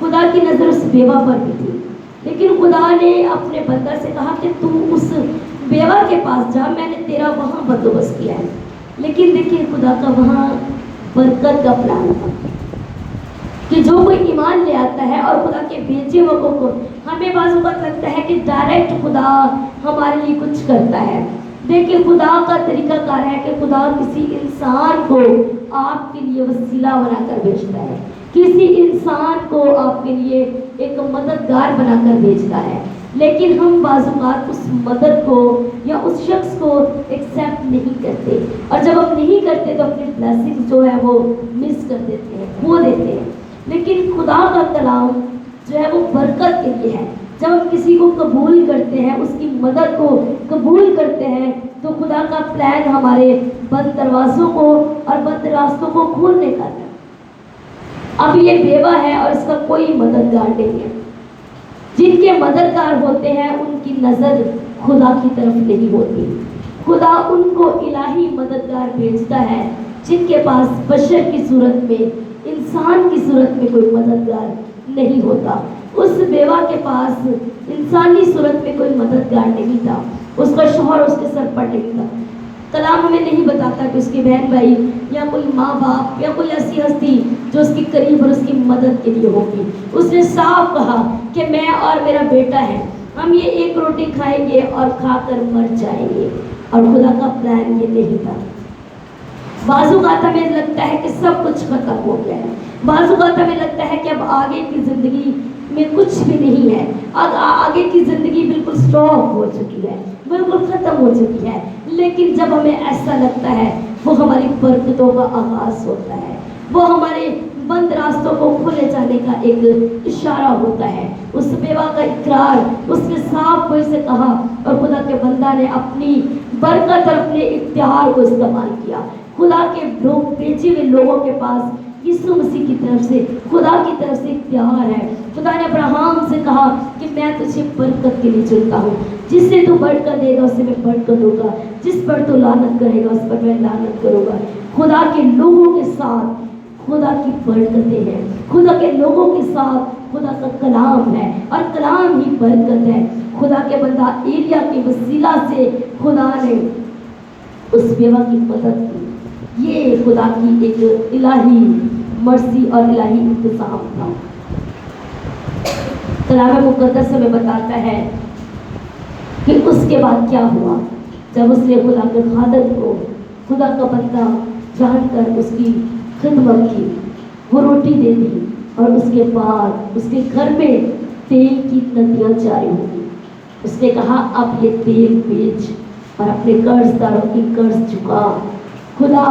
خدا کی نظر اس بیوہ پر بھی تھی، لیکن خدا نے اپنے بندہ سے کہا کہ تو اس بیوہ کے پاس جا، میں نے تیرا وہاں بندوبست کیا ہے۔ لیکن دیکھیے خدا کا وہاں برکت کا پلان تھا کہ جو کوئی ایمان لے آتا ہے اور خدا کے بھیجے ہوئے کو ہمیں بعض اوقات لگتا ہے کہ ڈائریکٹ خدا ہمارے لیے کچھ کرتا ہے۔ دیکھیے خدا کا طریقہ کار ہے کہ خدا کسی انسان کو آپ کے لیے وسیلہ بنا کر بھیجتا ہے، کسی انسان کو آپ کے لیے ایک مددگار بنا کر بھیجتا ہے، لیکن ہم بعض اوقات اس مدد کو یا اس شخص کو ایکسیپٹ نہیں کرتے، اور جب ہم نہیں کرتے تو اپنی بلیسنگ جو ہے وہ مس کر دیتے ہیں، کھو دیتے ہیں۔ لیکن خدا کا کلام جو ہے وہ برکت کے لیے ہے۔ جب ہم کسی کو قبول کرتے ہیں، اس کی مدد کو قبول کرتے ہیں، تو خدا کا پلان ہمارے بند دروازوں کو اور بند راستوں کو کھولنے کا ہے۔ اب یہ بیوہ ہے اور اس کا کوئی مددگار نہیں ہے۔ جن کے مددگار ہوتے ہیں ان کی نظر خدا کی طرف نہیں ہوتی۔ خدا ان کو الہی مددگار بھیجتا ہے جن کے پاس بشر کی صورت میں، انسان کی صورت میں کوئی مددگار نہیں ہوتا۔ اس بیوہ کے پاس انسانی صورت میں کوئی مددگار نہیں تھا، اس کا شوہر اس کے سر پر نہیں تھا۔ کلام ہمیں نہیں بتاتا کہ اس کے بہن بھائی یا کوئی ماں باپ یا کوئی ایسی ہستی جو اس کے قریب اور اس کی مدد کے لیے ہوگی۔ اس نے صاف کہا کہ میں اور میرا بیٹا ہے، ہم یہ ایک روٹی کھائیں گے اور کھا کر مر جائیں گے، اور خدا کا پلان یہ نہیں تھا۔ بعض اوقات ہمیں لگتا ہے کہ سب کچھ ختم ہو گیا ہے، بعض اوقات ہمیں لگتا ہے کہ اب آگے کی زندگی میں کچھ بھی نہیں ہے، آگے کی زندگی بالکل سٹاپ ہو چکی ہے، بالکل ختم ہو چکی ہے۔ لیکن جب ہمیں ایسا لگتا ہے، وہ ہماری برکتوں کا آغاز ہوتا ہے، وہ ہمارے بند راستوں کو کھولے جانے کا ایک اشارہ ہوتا ہے۔ اس بیوہ کا اقرار، اس نے صاف کوئی سے کہا، اور خدا کے بندہ نے اپنی برکت اور اپنے اختیار کو استعمال کیا۔ خدا کے لوگ بھیجے ہوئے لوگوں کے پاس یسوع مسیح کی طرف سے، خدا کی طرف سے اختیار ہے۔ خدا نے ابراہیم سے کہا کہ میں تجھے برکت کے لیے چنتا ہوں، جس سے تو برکت دے گا اسے میں برکت دوں گا، جس پر تو لعنت کرے گا اس پر میں لعنت کروں گا۔ خدا کے لوگوں کے ساتھ خدا کی برکتیں ہیں، خدا کے لوگوں کے ساتھ خدا کا کلام ہے، اور کلام ہی برکت ہے۔ خدا کے بندہ ایلیا کے وسیلہ سے خدا نے اس بیوہ کی مدد کی۔ یہ خدا کی ایک الہی مرضی اور الہی انتظام تھا۔ کلام مقدس ہمیں بتاتا ہے کہ اس کے بعد کیا ہوا، جب اس نے خدا کے خادم کو، خدا کا بندہ جان کر اس کی خدمت کی، وہ روٹی دے دی، اور اس کے بعد اس کے گھر میں تیل کی ندیاں جاری ہوئی۔ اس نے کہا اب یہ تیل بیچ اور اپنے قرض داروں کی قرض چکا۔ خدا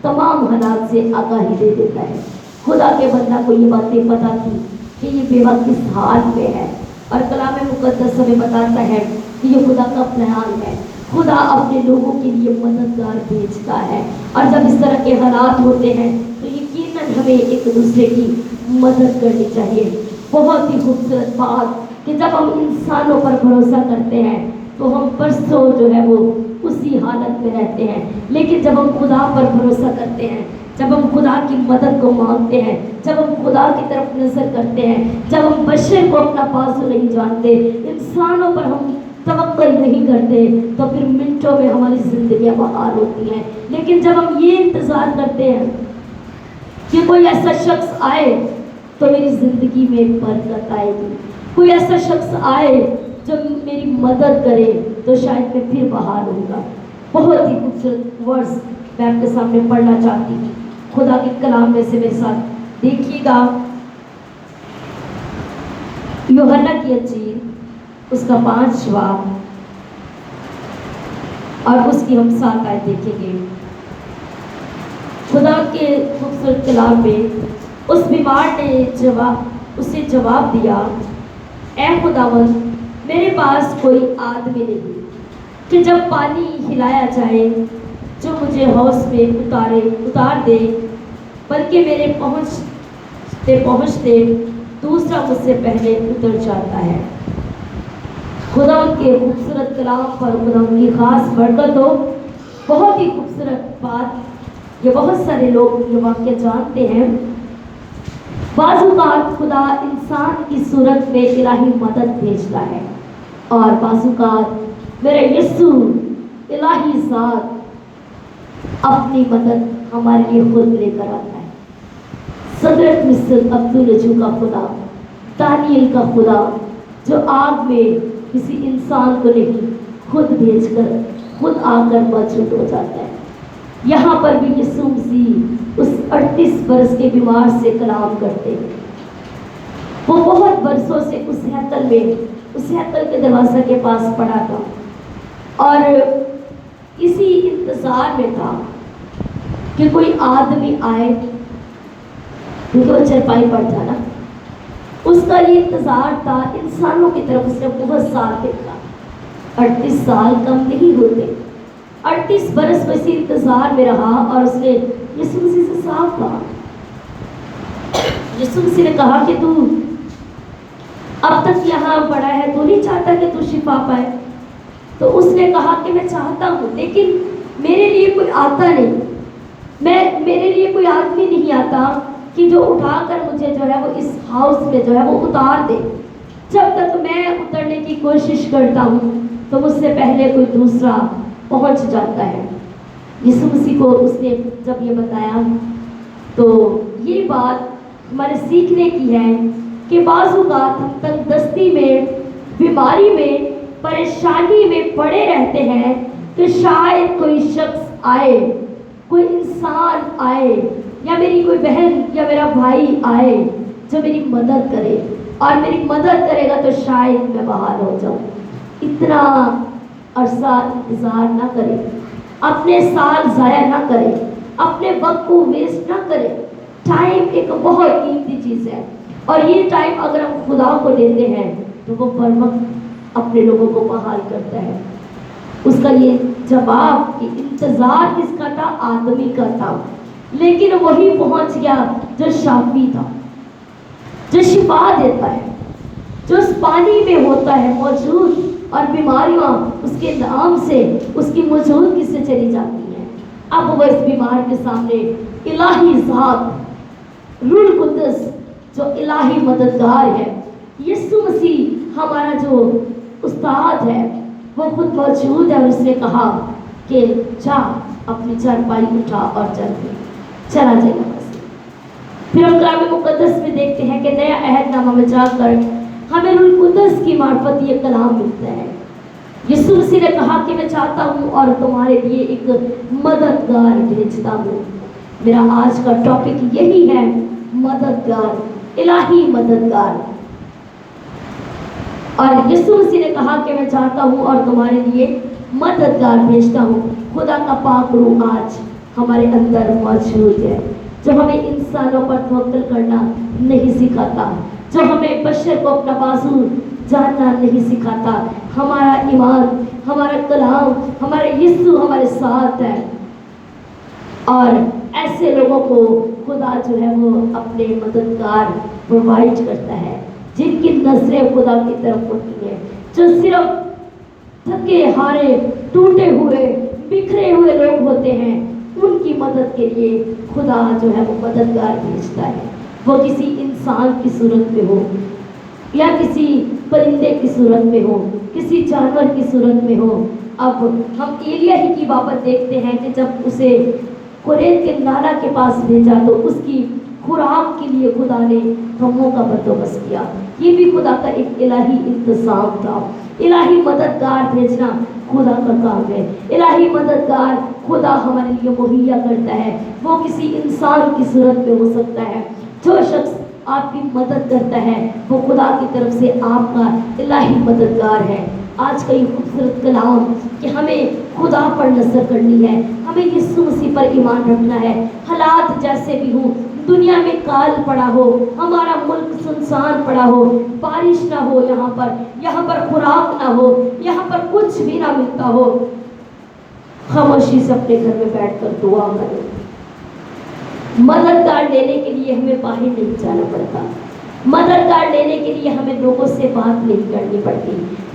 تمام حالات سے آگاہی دے دیتا ہے۔ خدا کے بندہ کو یہ باتیں پتہ تھی کہ یہ بیوہ کس حال میں ہے، اور کلام مقدس ہمیں بتاتا ہے کہ یہ خدا کا پلان ہے۔ خدا اپنے لوگوں کے لیے مددگار بھیجتا ہے، اور جب اس طرح کے حالات ہوتے ہیں تو یقیناً ہمیں ایک دوسرے کی مدد کرنی چاہیے۔ بہت ہی خوبصورت بات کہ جب ہم انسانوں پر بھروسہ کرتے ہیں تو ہم برسوں جو ہے وہ اسی حالت میں رہتے ہیں، لیکن جب ہم خدا پر بھروسہ کرتے ہیں، جب ہم خدا کی مدد کو مانگتے ہیں، جب ہم خدا کی طرف نظر کرتے ہیں، جب ہم بشر کو اپنا بازو نہیں جانتے، انسانوں پر ہم توکل نہیں کرتے، تو پھر منٹوں میں ہماری زندگیاں بحال ہوتی ہیں۔ لیکن جب ہم یہ انتظار کرتے ہیں کہ کوئی ایسا شخص آئے تو میری زندگی میں برکت آئے گی، کوئی ایسا شخص آئے جو میری مدد کرے تو شاید میں پھر بحال ہوں گا۔ بہت ہی خوبصورت ورڈز میں آپ کے سامنے پڑھنا چاہتی ہوں خدا کے کلام میں سے، میرے ساتھ دیکھیے گا۔ یوحنا کی انجیل اس کا 5 باب اور اس کی ہم 7 آیت دیکھیں گے۔ خدا کے خوبصورت کلام میں اس بیمار نے اسے جواب دیا، اے خداوند، میرے پاس کوئی آدمی نہیں کہ جب پانی ہلایا جائے جو مجھے حوض میں اتار دے، بلکہ میرے پہنچتے دوسرا مجھ سے پہلے اتر جاتا ہے۔ خدا ان کے خوبصورت کلام پر خدا ان کی خاص برکت ہو۔ بہت ہی خوبصورت بات، یہ بہت سارے لوگ یہ واقعہ جانتے ہیں۔ بعض اوقات خدا انسان کی صورت میں الہی مدد بھیجتا ہے، اور بعض اوقات میرے یسوع الہی ذات اپنی مدد ہمارے لیے خود لے کر آتا ہے۔ صدرک مصر عبدالرجو کا خدا، دانیل کا خدا، جو آگ میں کسی انسان کو نہیں خود بھیج کر خود آ کر موجود ہو جاتا ہے۔ یہاں پر بھی یسوع مسیح اس 38 برس کے بیمار سے کلام کرتے ہیں۔ وہ بہت برسوں سے اس ہیکل کے دروازے کے پاس پڑا تھا، اور اسی انتظار میں تھا کہ کوئی آدمی آئے، کیونکہ وہ چرپائی پر تھا نا، اس کا یہ انتظار تھا۔ انسانوں کی طرف اس نے بہت سال دیکھا، 38 سال کم نہیں ہوتے، 38 برس میں اسی انتظار میں رہا، اور اس نے یسوع مسیح سے صاف کہا۔ یسوع مسیح نے کہا کہ تو اب تک یہاں پڑا ہے، تو نہیں چاہتا کہ تو شفا پائے؟ تو اس نے کہا کہ میں چاہتا ہوں، لیکن میرے لیے کوئی آتا نہیں، میرے لیے کوئی آدمی نہیں آتا کہ جو اٹھا کر مجھے جو ہے وہ اس ہاؤس میں جو ہے وہ اتار دے۔ جب تک میں اترنے کی کوشش کرتا ہوں تو مجھ سے پہلے کوئی دوسرا پہنچ جاتا ہے۔ یسوع مسیح کو اس نے جب یہ بتایا تو یہ بات ہمارے سیکھنے کی ہے کہ بعض اوقات ہم تنگ دستی میں، بیماری میں، پریشانی میں پڑے رہتے ہیں کہ شاید کوئی شخص آئے، کوئی انسان آئے، یا میری کوئی بہن یا میرا بھائی آئے جو میری مدد کرے، اور میری مدد کرے گا تو شاید میں بحال ہو جاؤں۔ اتنا عرصہ انتظار نہ کرے، اپنے سال ضائع نہ کرے، اپنے وقت کو ویسٹ نہ کرے۔ ٹائم ایک بہت قیمتی چیز ہے، اور یہ ٹائم اگر ہم خدا کو دیتے ہیں تو وہ بر وقت اپنے لوگوں کو بحال کرتا ہے۔ اس کا یہ جواب کہ انتظار کس کا تھا؟ آدمی کا تھا، لیکن وہی پہنچ گیا جو شافی تھا، جو شفا دیتا ہے، جو اس پانی میں ہوتا ہے موجود، اور بیماریاں اس کے نام سے، اس کی موجودگی سے چلی جاتی ہیں۔ اب وہ اس بیمار کے سامنے الہی ذات روح القدس جو الہی مددگار ہے، یسوع مسیح ہمارا جو استاد ہے، وہ خود موجود ہے، اور اس نے کہا کہ جا اپنی چارپائی اٹھا اور چلا جائے گا۔ پھر ہم کلام مقدس میں دیکھتے ہیں کہ نیا عہد نامہ میں جا کر ہمیں روح القدس کی معرفت یہ کلام ملتا ہے۔ یسوع مسیح نے کہا کہ میں چاہتا ہوں اور تمہارے لیے ایک مددگار بھیجتا ہوں۔ میرا آج کا ٹاپک یہی ہے، مددگار، الہی مددگار۔ اور یسوع مسیح نے کہا کہ میں چاہتا ہوں اور تمہارے لیے مددگار بھیجتا ہوں۔ خدا کا پاک روح آج ہمارے اندر موجود ہے، جو ہمیں انسانوں پر توکل کرنا نہیں سکھاتا، جو ہمیں بشر کو اپنا بازو جاننا نہیں سکھاتا۔ ہمارا ایمان، ہمارا کلام، ہمارا یسوع ہمارے ساتھ ہے، اور ایسے لوگوں کو خدا جو ہے وہ اپنے مددگار پرووائڈ کرتا ہے، جن کی نظریں خدا کی طرف ہوتی ہیں، جو صرف تھکے ہارے، ٹوٹے ہوئے، بکھرے ہوئے لوگ ہوتے ہیں۔ ان کی مدد کے لیے خدا جو ہے وہ مددگار بھیجتا ہے، وہ کسی انسان کی صورت میں ہو، یا کسی پرندے کی صورت میں ہو، کسی جانور کی صورت میں ہو۔ اب ہم ایلیا ہی کی بابت دیکھتے ہیں کہ جب اسے قریت کے نالا کے پاس بھیجا تو اس کی خوراک کے لیے خدا نے غموں کا بندوبست کیا۔ یہ بھی خدا کا ایک الہی انتظام تھا۔ الہی مددگار بھیجنا خدا کا کام ہے۔ الہی مددگار خدا ہمارے لیے مہیا کرتا ہے۔ وہ کسی انسان کی صورت میں ہو سکتا ہے۔ جو شخص آپ کی مدد کرتا ہے وہ خدا کی طرف سے آپ کا الہی مددگار ہے۔ آج کا یہ خوبصورت کلام کہ ہمیں خدا پر نظر کرنی ہے، ہمیں یسوع مسیح پر ایمان رکھنا ہے۔ حالات جیسے بھی ہوں، دنیا میں کال پڑا ہو، ہمارا ملک سنسان پڑا ہو، بارش نہ ہو، یہاں پر خوراک نہ ہو، یہاں پر کچھ بھی نہ ملتا ہو، خاموشی سے اپنے گھر میں بیٹھ کر دعا کریں۔ مددگار لینے کے لیے ہمیں باہر نہیں جانا پڑتا، مددگار لینے کے لیے ہمیں لوگوں سے بات نہیں کرنی پڑتی،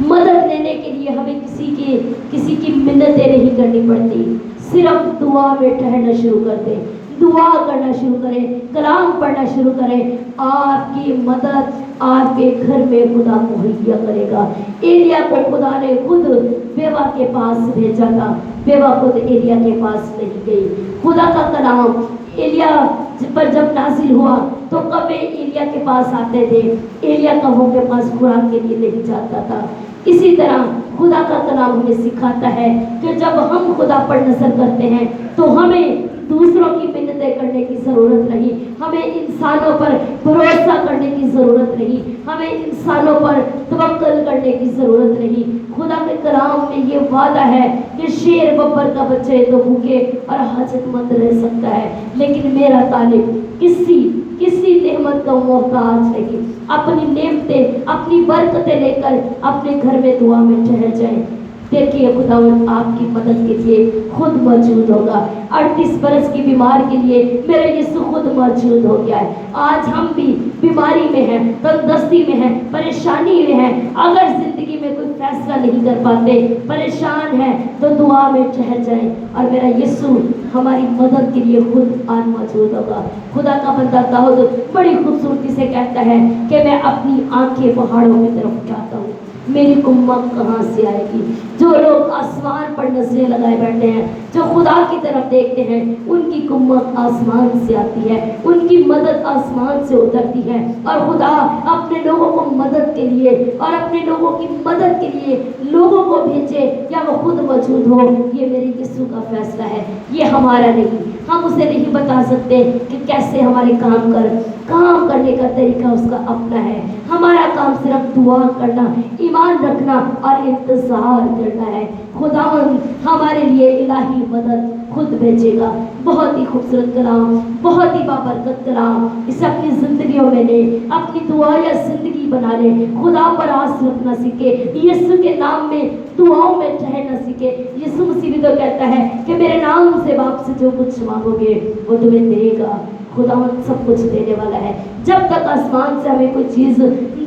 مدد لینے کے لیے ہمیں کسی کی منتیں نہیں کرنی پڑتی۔ صرف دعا میں ٹھہرنا شروع کر دیں، دعا کرنا شروع کریں، کلام پڑھنا شروع کریں، آپ کی مدد آپ کے گھر میں خدا مہیا کرے گا۔ ایلیا کو خدا نے خود بیوہ کے پاس بھیجا تھا، بیوہ خود ایلیا کے پاس نہیں گئی۔ خدا کا کلام ایلیا پر جب نازل ہوا تو کبھی ایلیا کے پاس آتے تھے، ایلیا کبوں کے پاس خوراک کے لیے نہیں جاتا تھا۔ اسی طرح خدا کا کلام ہمیں سکھاتا ہے کہ جب ہم خدا پر نظر کرتے ہیں تو ہمیں دوسروں کی منتیں کرنے کی ضرورت نہیں، ہمیں انسانوں پر بھروسہ کرنے کی ضرورت نہیں، ہمیں انسانوں پر توکل کرنے کی ضرورت نہیں۔ خدا کے کلام میں یہ وعدہ ہے کہ شیر ببر کا بچہ تو بھوکے اور حاجت مند رہ سکتا ہے، لیکن میرا طالب کسی نعمت کا محتاج نہیں۔ اپنی نعمتیں اپنی برکتیں لے کر اپنے گھر میں دعا میں ٹھہر جائیں، دیکھیے خداوند آپ کی مدد کے لیے خود موجود ہوگا۔ 38 برس کی بیمار کے لیے میرا یسوع خود موجود ہو گیا ہے۔ آج ہم بھی بیماری میں ہیں، تندرستی میں ہیں، پریشانی میں ہیں، اگر زندگی میں کوئی فیصلہ نہیں کر پاتے، پریشان ہیں، تو دعا میں ٹھہر جائیں اور میرا یسوع ہماری مدد کے لیے خود آج موجود ہوگا۔ خدا کا بندہ داؤد بڑی خوبصورتی سے کہتا ہے کہ میں اپنی آنکھیں پہاڑوں کی طرف اٹھاتا ہوں، میری کمک کہاں سے آئے گی؟ جو لوگ آسمان پر نظریں لگائے بیٹھے ہیں، جو خدا کی طرف دیکھتے ہیں، ان کی کمک آسمان سے آتی ہے، ان کی مدد آسمان سے اترتی ہے، اور خدا اپنے لوگوں کو مدد کے لیے اور اپنے لوگوں کی مدد کے لیے لوگوں کو بھیجے یا وہ خود موجود ہو، یہ میرے یسوع کا فیصلہ ہے، یہ ہمارا نہیں۔ ہم اسے نہیں بتا سکتے کہ کیسے ہمارے کام کرنے کا طریقہ اس کا اپنا ہے۔ ہمارا کام صرف دعا کرنا، ایمان رکھنا اور انتظار کرنا ہے۔ خداوند ہمارے لیے الہی مدد خود بھیجے گا۔ بہت ہی خوبصورت کلام، بہت ہی بابرکت کلام، اسے اپنی زندگیوں میں لے، اپنی دعائیں زندگی بنا لے، خدا پر آس رکھنا سیکھے، یسوع کے نام میں دعاؤں میں ٹھہرنا سیکھے۔ یسوع مسیح بھی تو کہتا ہے کہ میرے نام سے باپ سے جو کچھ مانگو گے وہ تمہیں دے گا۔ خداوند سب کچھ دینے والا ہے۔ جب تک آسمان سے ہمیں کوئی چیز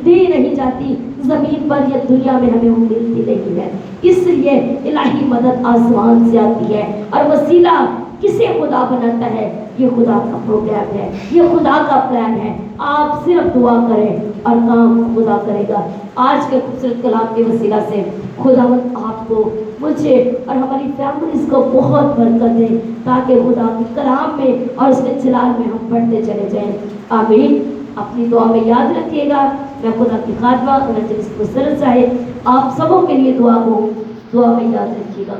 دی نہیں جاتی، زمین پر یا دنیا میں ہمیں وہ ملتی نہیں ہے۔ اس لیے الہی مدد آسمان سے آتی ہے، اور وسیلہ کسے خدا بناتا ہے؟ یہ خدا کا پروگرام ہے، یہ خدا کا پلان ہے۔ آپ صرف دعا کریں اور کام خدا کرے گا۔ آج کے خوبصورت کلام کے وسیلہ سے خداوند آپ کو، مجھے اور ہماری فیملیز کو بہت برکت دے، تاکہ خدا کے کلام میں اور اس کے جلال میں ہم پڑھتے چلے جائیں۔ آمین۔ اپنی دعا میں یاد رکھیے گا، میں خدا کی خادمہ جس کو سر چاہے آپ سبوں کے لیے دعا میں یاد رکھیے گا۔